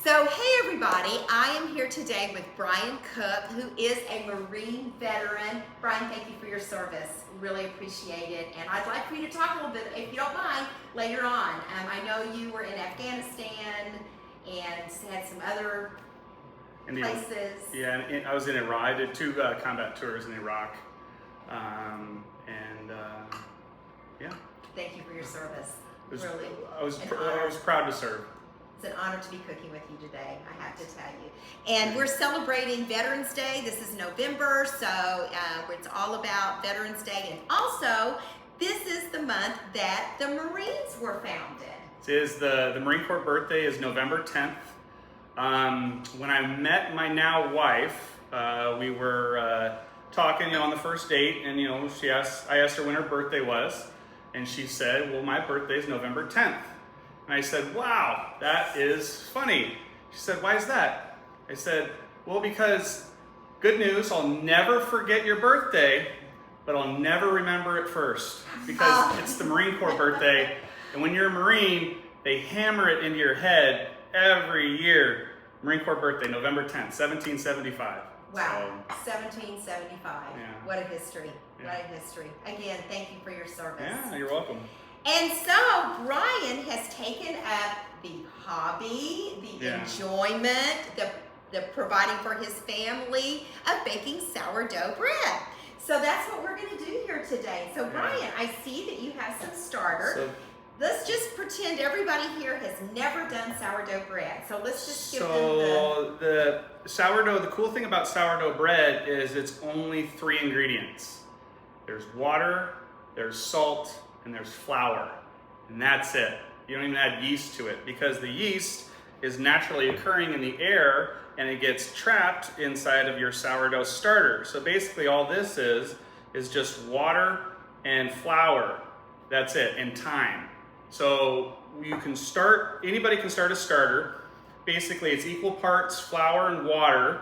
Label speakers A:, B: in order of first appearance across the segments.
A: So, hey everybody, I am here today with Brian Cook, who is a Marine veteran. Brian, thank you for your service. Really appreciate it. And I'd like for you to talk a little bit, if you don't mind, later on. I know you were in Afghanistan and had some other places.
B: Yeah, and I was in Iraq. I did two combat tours in Iraq. Yeah.
A: Thank you for your service.
B: I was proud to serve.
A: It's an honor to be cooking with you today, I have to tell you. And we're celebrating Veterans Day. This is November, so it's all about Veterans Day. And also, this is the month that the Marines were founded.
B: It is the Marine Corps birthday is November 10th. When I met my now wife, we were talking on the first date, and I asked her when her birthday was, and she said, well, my birthday is November 10th. And I said, wow, that is funny. She said, why is that? I said, well, because good news, I'll never forget your birthday, but I'll never remember it first, because it's the Marine Corps birthday. And when you're a Marine, they hammer it into your head every year. Marine Corps birthday, November 10th, 1775.
A: Wow, 1775.
B: Yeah.
A: What a history.
B: Yeah.
A: What a history. Again, thank you for your service.
B: Yeah, you're welcome.
A: And so Brian has taken up the hobby, the enjoyment, the providing for his family of baking sourdough bread. So that's what we're going to do here today. So Brian, I see that you have some starter. Let's just pretend everybody here has never done sourdough bread. So let's just give them
B: the sourdough, the cool thing about sourdough bread is it's only 3 ingredients. There's water, there's salt, and there's flour. And that's it. You don't even add yeast to it, because the yeast is naturally occurring in the air and it gets trapped inside of your sourdough starter. So basically all this is just water and flour. That's it, and time. So anybody can start a starter. Basically it's equal parts flour and water,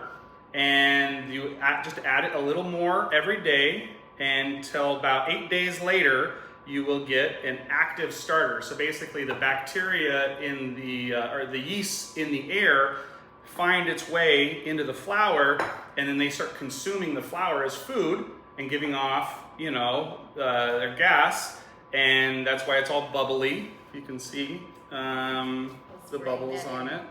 B: and you just add it a little more every day until about 8 days later you will get an active starter. So basically the bacteria in or the yeast in the air find its way into the flour, and then they start consuming the flour as food and giving off, their gas. And that's why it's all bubbly. You can see the bubbles on it.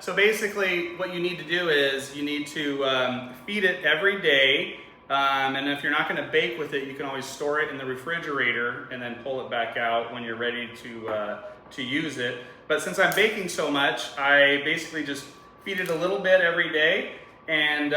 B: So basically what you need to do is you need to feed it every day. And if you're not going to bake with it, you can always store it in the refrigerator and then pull it back out when you're ready to use it. But since I'm baking so much, I basically just feed it a little bit every day. And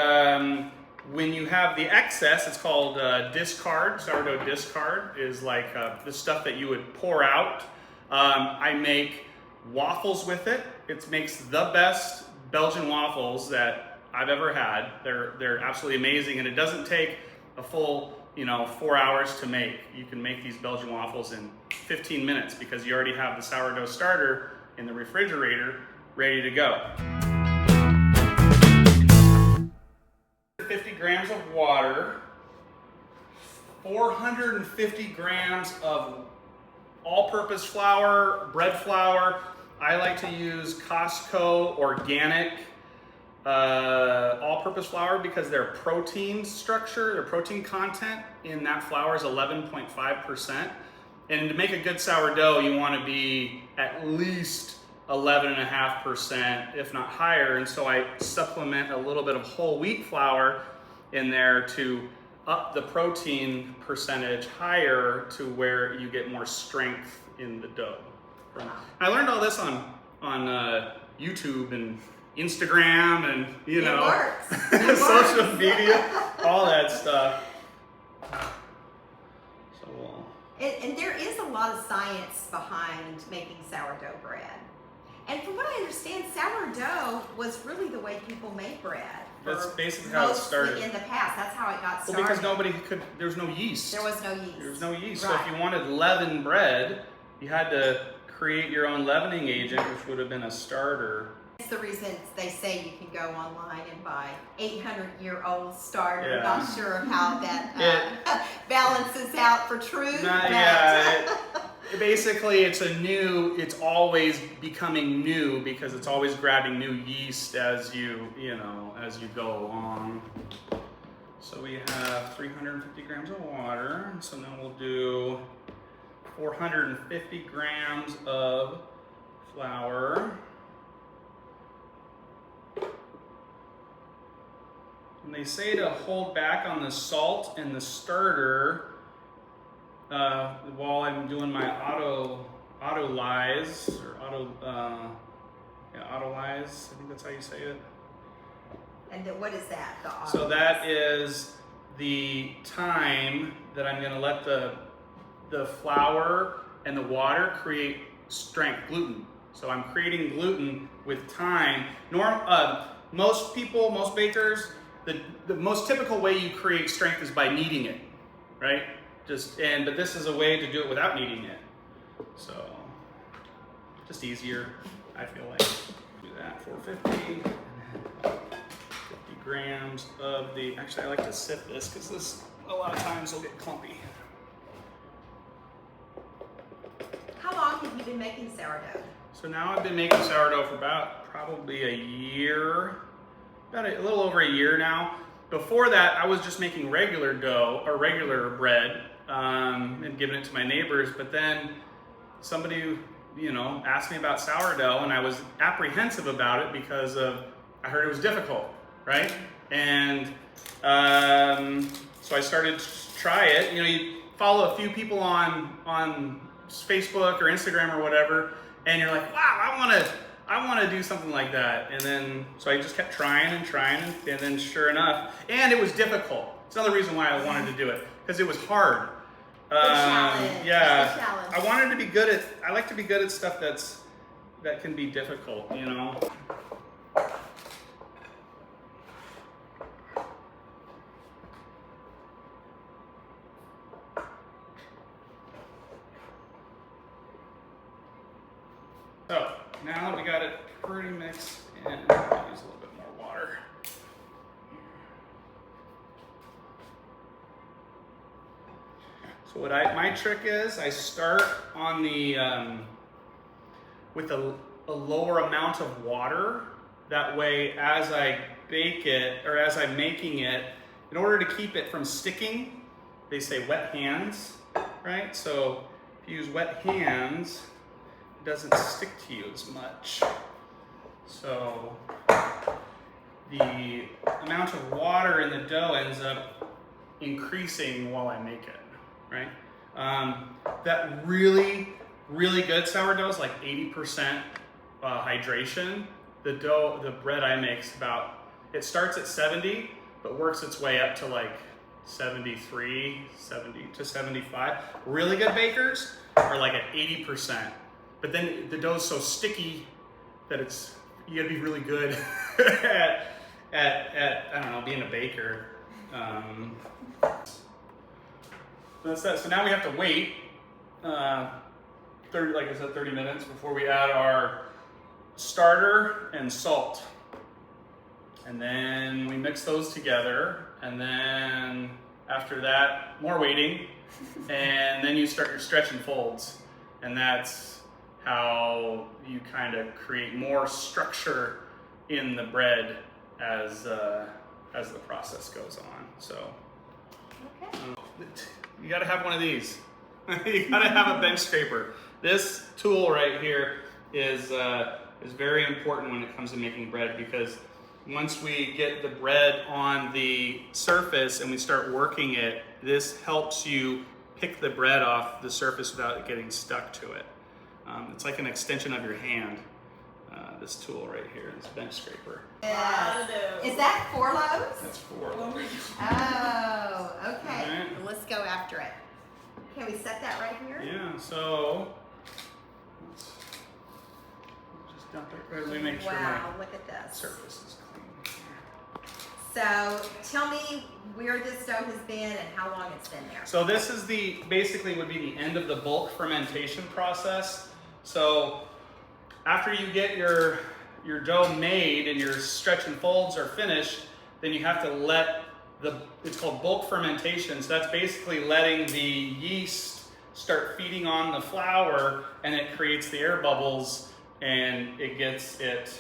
B: when you have the excess, it's called discard. Sourdough discard is like the stuff that you would pour out. I make waffles with it. It makes the best Belgian waffles that I've ever had. They're absolutely amazing, and it doesn't take a full 4 hours to make. You can make these Belgian waffles in 15 minutes because you already have the sourdough starter in the refrigerator ready to go. 50 grams of water, 450 grams of all-purpose flour, bread flour. I like to use Costco organic all-purpose flour because their protein structure, their protein content in that flour is 11.5%. And to make a good sourdough, you want to be at least 11.5%, if not higher. And so I supplement a little bit of whole wheat flour in there to up the protein percentage higher to where you get more strength in the dough. I learned all this on YouTube and Instagram and social media, all that stuff.
A: And there is a lot of science behind making sourdough bread. And from what I understand, sourdough was really the way people made bread.
B: That's basically how it started.
A: In the past, that's how it got started.
B: Well, because there was no yeast.
A: There was no yeast.
B: There was no yeast.
A: Right.
B: So if you wanted leavened bread, you had to create your own leavening agent, which would have been a starter.
A: It's the reason they say you can go online and buy 800-year-old starter.
B: Yeah.
A: Not sure how that balances out for truth.
B: basically it's always becoming new because it's always grabbing new yeast as you go along. So we have 350 grams of water. So now we'll do 450 grams of flour. And they say to hold back on the salt and the starter while I'm doing my autolyze or autolyze. I think that's how you say it.
A: And then what is that?
B: So that is the time that I'm going to let the flour and the water create strength, gluten. So I'm creating gluten with time. Most people, most bakers, the most typical way you create strength is by kneading it, right? But this is a way to do it without kneading it. So just easier, I feel like. Do that, 450. 50 grams of actually I like to sift this because this a lot of times will get clumpy.
A: How long have you been making sourdough?
B: So now I've been making sourdough for about probably a year, about a little over a year now. Before that, I was just making regular dough or regular bread and giving it to my neighbors. But then somebody, asked me about sourdough, and I was apprehensive about it because I heard it was difficult, right? And so I started to try it. You follow a few people on Facebook or Instagram or whatever, and you're like, wow, I want to do something like that. And then, so I just kept trying, and then sure enough, and it was difficult. It's another reason why I wanted to do it, because it was hard. Yeah, I wanted to be good I like to be good at stuff that can be difficult, So now that we got it pretty mixed in, I'll use a little bit more water. So my trick is I start on the with a lower amount of water. That way, as I bake it or as I'm making it, in order to keep it from sticking, they say wet hands, right? So if you use wet hands, doesn't stick to you as much. So the amount of water in the dough ends up increasing while I make it, right? That really, really good sourdough is like 80% hydration. The bread I make it starts at 70, but works its way up to like 73, 70 to 75. Really good bakers are like at 80%. But then the dough's so sticky that you gotta be really good at I don't know, being a baker. That's that. So now we have to wait 30 minutes before we add our starter and salt. And then we mix those together, and then after that, more waiting, and then you start your stretch and folds. And that's how you kind of create more structure in the bread as the process goes on. So you got to have one of these. You got to have a bench scraper. This tool right here is very important when it comes to making bread, because once we get the bread on the surface and we start working it, this helps you pick the bread off the surface without it getting stuck to it. It's like an extension of your hand, this tool right here, this bench scraper.
A: Is that 4 loaves?
B: That's 4 loaves.
A: Oh, okay.
B: Right.
A: Let's go after it. Can we set that right here?
B: Yeah, so let's just dump it. Let me make sure
A: Wow,
B: my
A: look at this.
B: surface is clean.
A: So tell me where this dough has been and how long it's been there.
B: So this is basically would be the end of the bulk fermentation process. So after you get your dough made and your stretch and folds are finished, then you have to let it's called bulk fermentation. So that's basically letting the yeast start feeding on the flour, and it creates the air bubbles, and it gets it,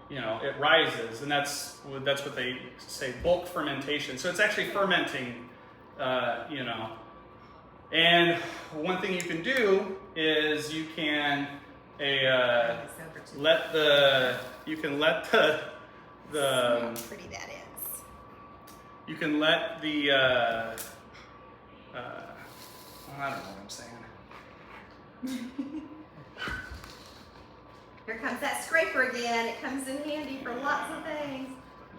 B: you know, it rises, and that's what they say, bulk fermentation. So it's actually fermenting, you know. And one thing you can do is you can let the
A: how pretty that is.
B: You can let the I don't know what I'm saying.
A: Here comes that scraper again. It comes in handy for lots of things.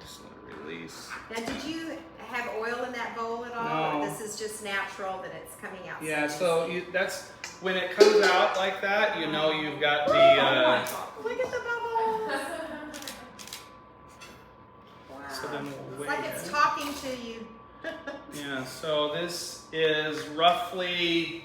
B: Just let it release.
A: Now, did you have oil in that bowl at all?
B: No.
A: Or this is just natural that it's coming out?
B: Yeah, so that's when it comes out like that, you know you've got the.
A: Look at the bubbles. Wow.
B: So then we'll
A: it's like it's talking to you.
B: Yeah, so this is roughly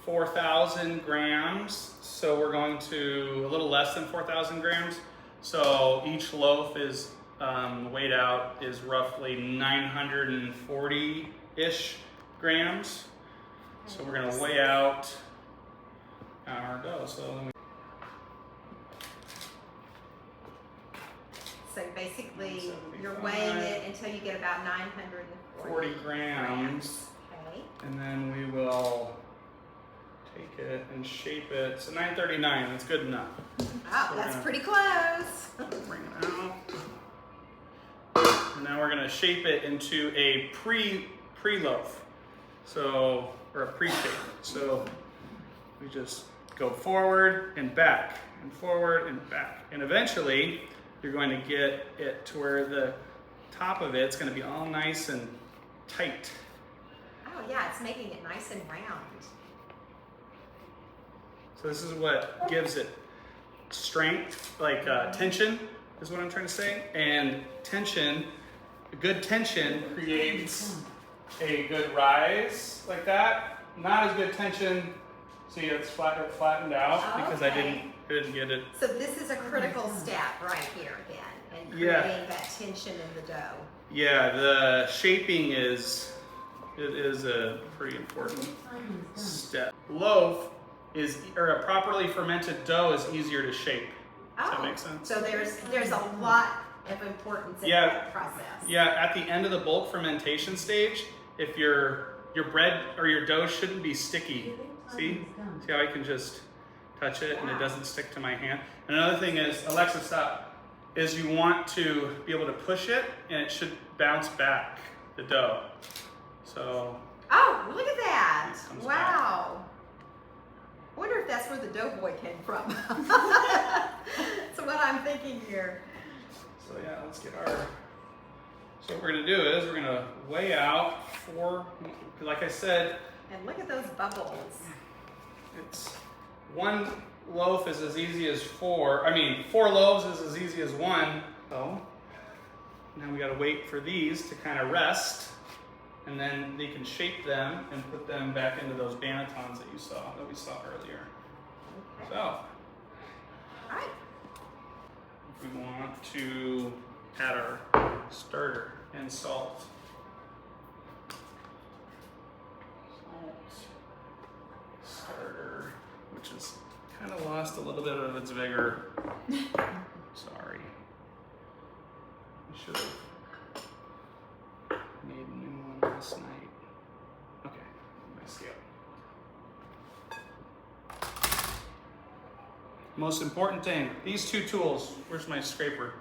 B: 4,000 grams. So we're going to a little less than 4,000 grams. So each loaf is weighed out is roughly 940-ish grams. So we're gonna weigh out our dough. So
A: basically, you're weighing it until you get about 940
B: grams.
A: Okay.
B: And then we will take it and shape it. So 939, that's good enough.
A: Oh,
B: so
A: that's pretty close.
B: Bring it out. And now we're gonna shape it into a pre-loaf. So, or a pre-shape. So we just go forward and back and forward and back. And eventually you're going to get it to where the top of it's gonna be all nice and tight.
A: Oh yeah, it's making it nice and round.
B: So this is what gives it strength, like tension is what I'm trying to say. And tension, good tension creates a good rise like that. Not as good tension, see it's flattened out because I didn't get it.
A: So this is a critical step right here then, and creating that tension in the dough.
B: Yeah, the shaping is a pretty important step. Loaf or a properly fermented dough is easier to shape. Does that make sense?
A: So there's a lot of importance in that process.
B: Yeah, at the end of the bulk fermentation stage, if your bread or your dough shouldn't be sticky. See how I can just touch it and it doesn't stick to my hand. And another thing is, Alexa, stop, is you want to be able to push it and it should bounce back, the dough. So.
A: Oh, look at that. Wow. I wonder if that's where the doughboy came from. That's what I'm thinking here.
B: So yeah, let's get our, so what we're gonna do is we're gonna weigh out like I said.
A: And look at those bubbles.
B: It's one loaf is as easy as 4 loaves is as easy as 1. So now we gotta wait for these to kind of rest, and then they can shape them and put them back into those bannetons that we saw earlier. Okay. So, all
A: right.
B: If we want to add our starter and salt. Starter, which has kind of lost a little bit of its vigor. Sorry. I should have made a new one last night. Okay, my scale. Most important thing, these two tools. Where's my scraper?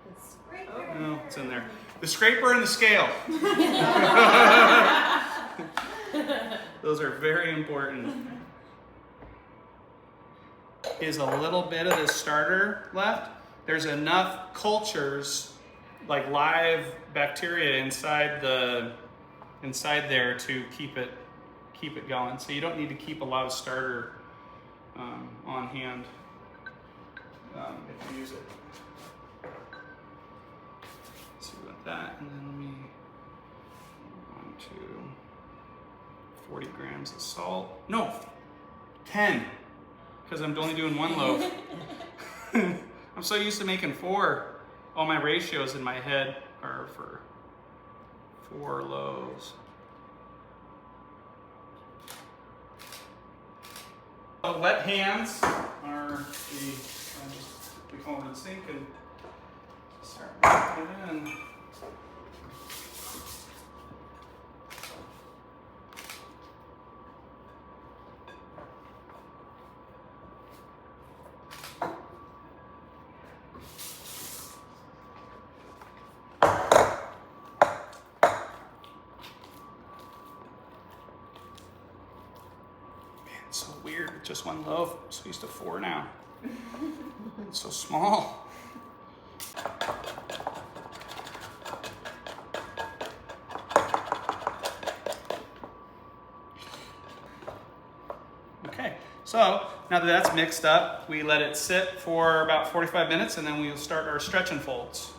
A: The scraper.
B: No, it's in there. The scraper and the scale. Those are very important. Is a little bit of the starter left. There's enough cultures, like live bacteria inside there to keep it going. So you don't need to keep a lot of starter on hand if you use it. Let's see about that, and then we want to 40 grams of salt. No, 10, because I'm only doing 1 loaf. I'm so used to making 4. All my ratios in my head are for 4 loaves. So wet hands are we come over to the sink and start putting it in. It's so weird with just one loaf. I'm so used to 4 now. It's so small. Okay, so now that that's mixed up, we let it sit for about 45 minutes and then we'll start our stretch and folds.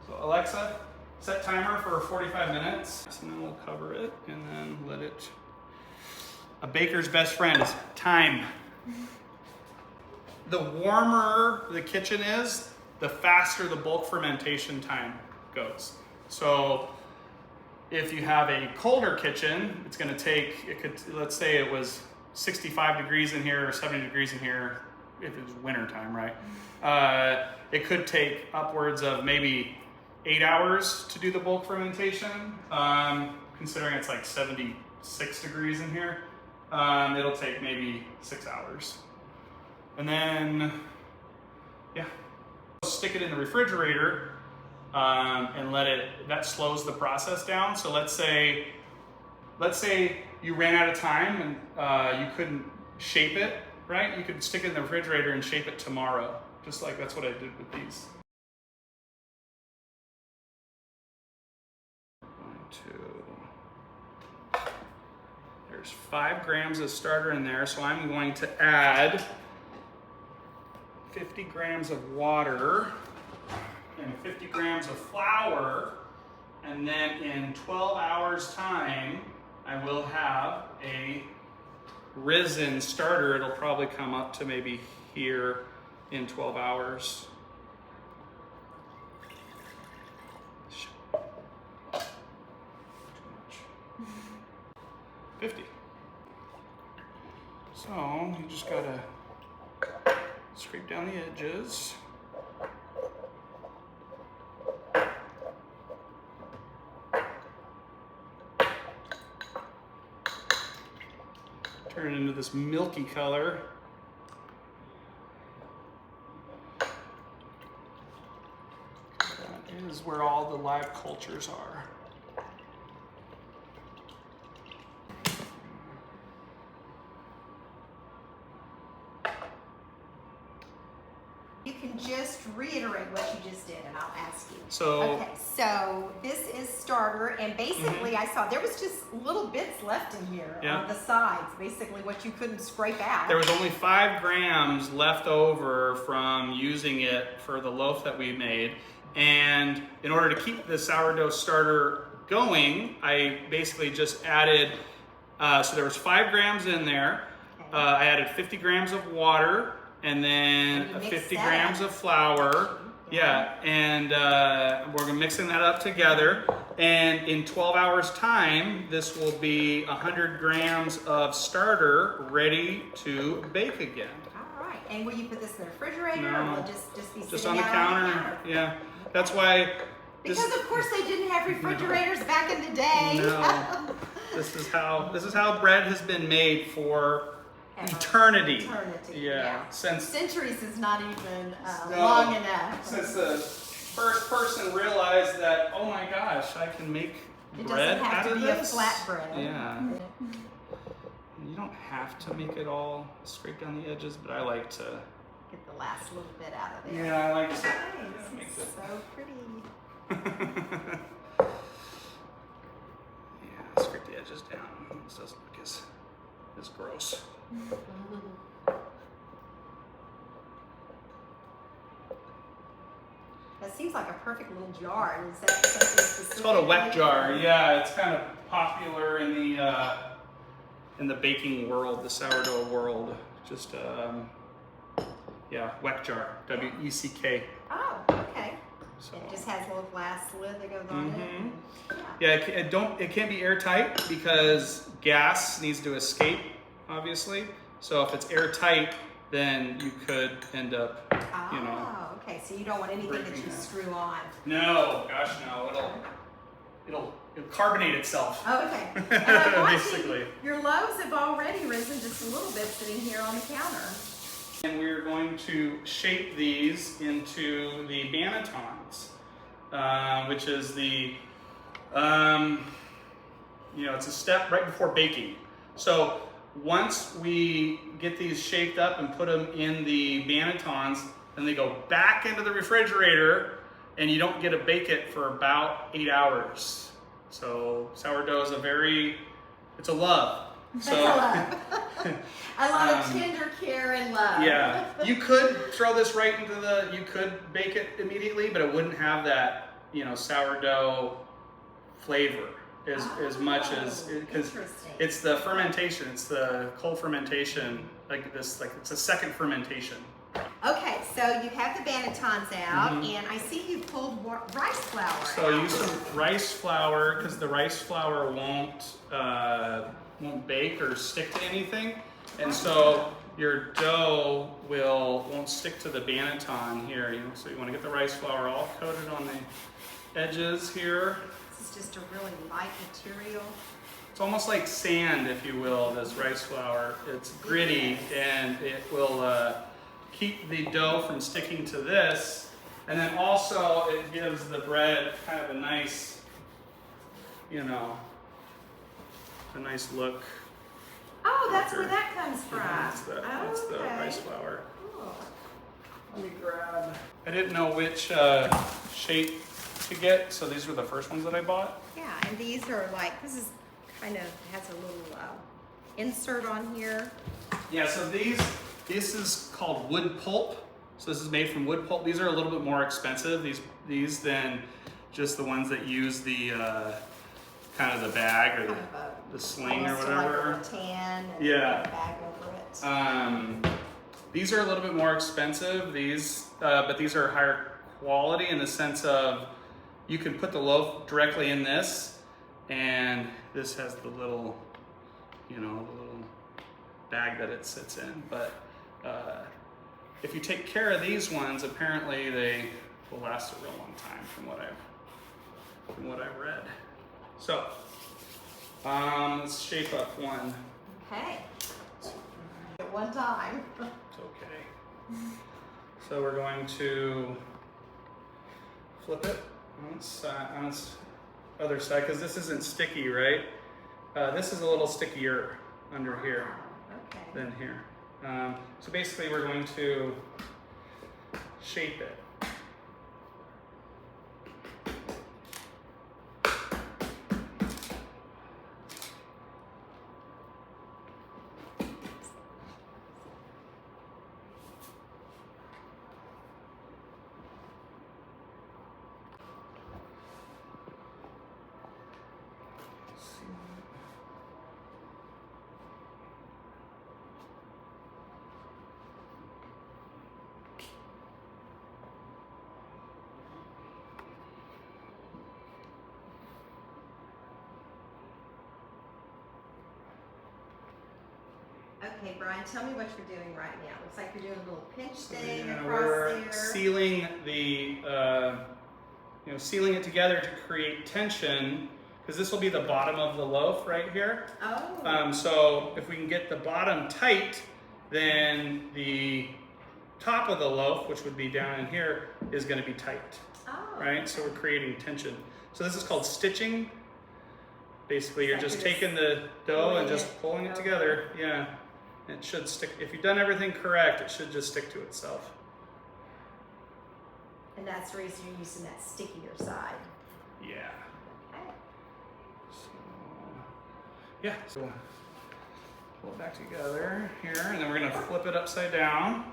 B: So Alexa, set timer for 45 minutes. And then we'll cover it and then let it. A baker's best friend is time. The warmer the kitchen is, the faster the bulk fermentation time goes. So if you have a colder kitchen, it's going to take, let's say it was 65 degrees in here or 70 degrees in here, if it was winter time, right? It could take upwards of maybe 8 hours to do the bulk fermentation, considering it's like 76 degrees in here. It'll take maybe 6 hours. And then, yeah, stick it in the refrigerator and that slows the process down. So let's say you ran out of time and you couldn't shape it, right? You could stick it in the refrigerator and shape it tomorrow. Just like that's what I did with these. 1, 2. There's 5 grams of starter in there, so I'm going to add 50 grams of water and 50 grams of flour, and then in 12 hours time, I will have a risen starter. It'll probably come up to maybe here in 12 hours. 50. So you just gotta scrape down the edges. Turn it into this milky color. That is where all the live cultures are.
A: You can just reiterate what you just did, and I'll ask you.
B: So,
A: okay, so this is starter, and basically I saw there was just little bits left in here on the sides, basically what you couldn't scrape out.
B: There was only 5 grams left over from using it for the loaf that we made, and in order to keep the sourdough starter going, I basically just added, so there was 5 grams in there. Okay. I added 50 grams of water, and then 50 grams of flour. Yeah, and we're mixing that up together. And in 12 hours time, this will be 100 grams of starter ready to bake again.
A: All right, and will you put this in the refrigerator, or will it just be sitting
B: on the counter? Yeah, that's why.
A: Because of course they didn't have refrigerators back in the day.
B: No, this is how bread has been made for eternity. Yeah. Since
A: centuries is not even long enough.
B: Since the first person realized that, oh my gosh, I can make bread out of this. It doesn't have to be a flatbread. Yeah. You don't have to make it all scrape down the edges, but I like to
A: get the last little bit out of there.
B: Yeah, I like to.
A: Nice. Make it so pretty.
B: Yeah, scrape the edges down. This doesn't look as gross.
A: That seems like a perfect little jar. Is that something specific?
B: It's called a wet jar. Yeah, it's kind of popular in the baking world, the sourdough world. Just yeah, weck jar. WECK.
A: Oh, okay. So it just has a little glass lid that goes on it. Yeah,
B: it can't be airtight because gas needs to escape, obviously. So if it's airtight, then you could end up, you know.
A: Oh, okay. So you don't want anything that you screw on.
B: No, gosh, no. It'll carbonate itself.
A: Oh, okay. And I'm watching,
B: basically.
A: your loaves have already risen just a little bit sitting here on the counter.
B: And we're going to shape these into the bannetons, which is the, it's a step right before baking. So once we get these shaped up and put them in the bannetons, then they go back into the refrigerator, and you don't get to bake it for about 8 hours. So sourdough is it's a love. So,
A: a lot of tender care and love.
B: Yeah, you could throw this right into you could bake it immediately, but it wouldn't have that, sourdough flavor as much as, because it's the fermentation, it's the cold fermentation, it's a second fermentation.
A: Okay, so you have the bannetons out, and I see you pulled rice flour.
B: So use some rice flour, because the rice flour won't bake or stick to anything, and so your dough won't stick to the banneton here. So you want to get the rice flour all coated on the edges here.
A: This is just a really light material.
B: It's almost like sand, if you will. This rice flour. It's gritty, and it will keep the dough from sticking to this, and then also it gives the bread kind of a nice, a nice look.
A: Oh, that's where that comes from.
B: That's the rice flour. Cool. Let me grab. I didn't know which shape to get, so these were the first ones that I bought.
A: Yeah, and these are this is kind of has a little insert on here.
B: Yeah, so this is called wood pulp. So this is made from wood pulp. These are a little bit more expensive, these than just the ones that use the kind of the bag or the sling or whatever.
A: Like a tan and
B: yeah.
A: a bag over it.
B: These are a little bit more expensive. But these are higher quality in the sense of you can put the loaf directly in this, and this has the little, the little bag that it sits in. But if you take care of these ones, apparently they will last a real long time, from what I've read. So let's shape up one.
A: Okay. At one time.
B: It's okay. So we're going to flip it on its other side, because this isn't sticky, right? This is a little stickier under here than here. So basically we're going to shape it.
A: Okay, Brian, tell me what you're doing right now. Looks like you're doing a little pinch thing across
B: we're
A: there.
B: Sealing sealing it together to create tension, because this will be the bottom of the loaf right here.
A: Oh.
B: So if we can get the bottom tight, then the top of the loaf, which would be down in here, is going to be tight.
A: Oh.
B: Right? Okay. So we're creating tension. So this is called stitching. Basically, you're just taking the dough and just pulling it together. Yeah. It should stick. If you've done everything correct, it should just stick to itself.
A: And that's the reason you're using that stickier side.
B: Yeah.
A: Okay.
B: So pull it back together here, and then we're going to flip it upside down.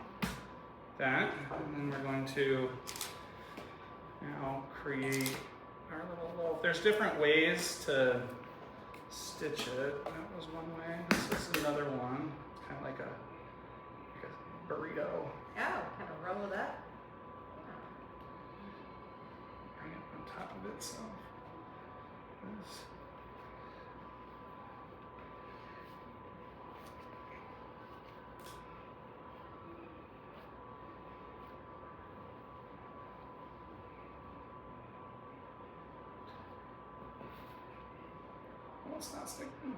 B: And then we're going to now create our little loaf. There's different ways to stitch it. That was one way. This is another one. It's kind of like a burrito.
A: Oh, kind of roll it up.
B: Bring it on top of itself. This. it's not sticking.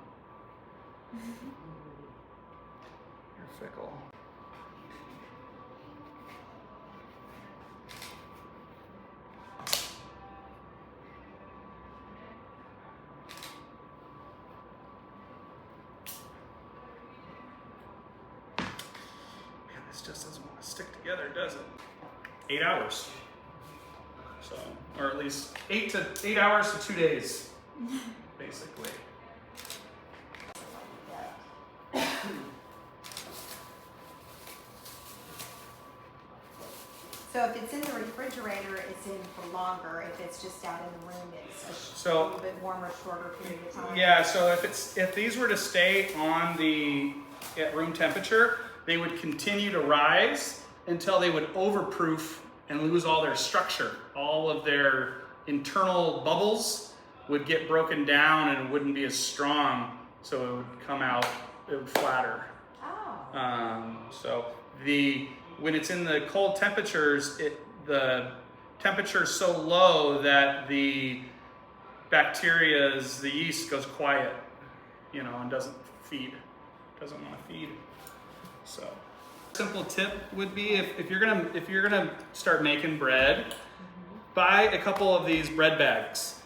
B: You're fickle. Man, this just doesn't want to stick together, does it? 8 hours. So, or at least 8 hours to 2 days, basically.
A: So if it's in the refrigerator, it's in for longer. If it's just out in the room, it's a little bit warmer, shorter period of time.
B: Yeah, so if these were to stay on at room temperature, they would continue to rise until they would overproof and lose all their structure. All of their internal bubbles would get broken down and it wouldn't be as strong, so it would come out, it would flatter.
A: Oh.
B: So when it's in the cold temperatures, the temperature is so low that the the yeast goes quiet, and doesn't want to feed. So, simple tip would be if you're gonna start making bread, buy a couple of these bread bags.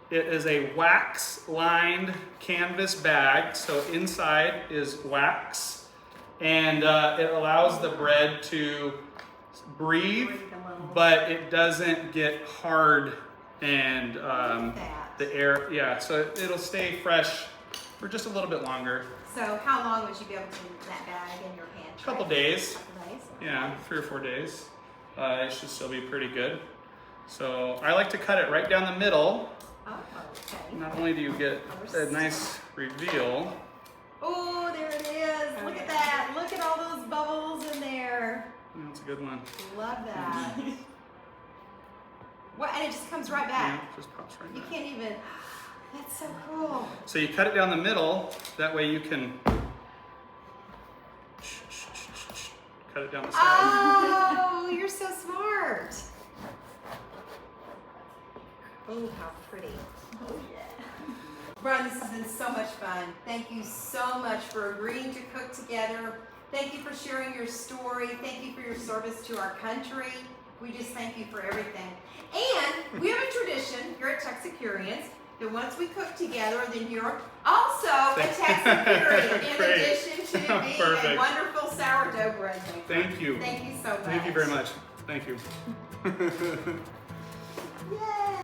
B: It is a wax-lined canvas bag, so inside is wax, and it allows the bread to breathe, but it doesn't get hard and the air, so it'll stay fresh for just a little bit longer.
A: So how long would you be able to leave that bag in your hand?
B: A couple days.
A: Couple days?
B: Yeah, 3 or 4 days. It should still be pretty good. So I like to cut it right down the middle.
A: Oh, okay.
B: Not only do you get a nice reveal.
A: Oh, there it is. Look at that. Look at all those bubbles in there.
B: That's a good one.
A: Love that. What? And it just comes right back.
B: Yeah, it just pops right
A: You
B: back.
A: can't even. That's so cool.
B: So you cut it down the middle. That way you can cut it down the side.
A: Oh, you're so smart. Oh, how pretty. Oh, yeah. Brian, this has been so much fun. Thank you so much for agreeing to cook together. Thank you for sharing your story. Thank you for your service to our country. We just thank you for everything. And we have a tradition here at Texicureans that once we cook together, then you're also a Texicurean in
B: Great.
A: addition to being
B: Perfect.
A: a wonderful sourdough bread maker.
B: Thank you.
A: Thank you so much.
B: Thank you very much. Thank you.
A: Yay!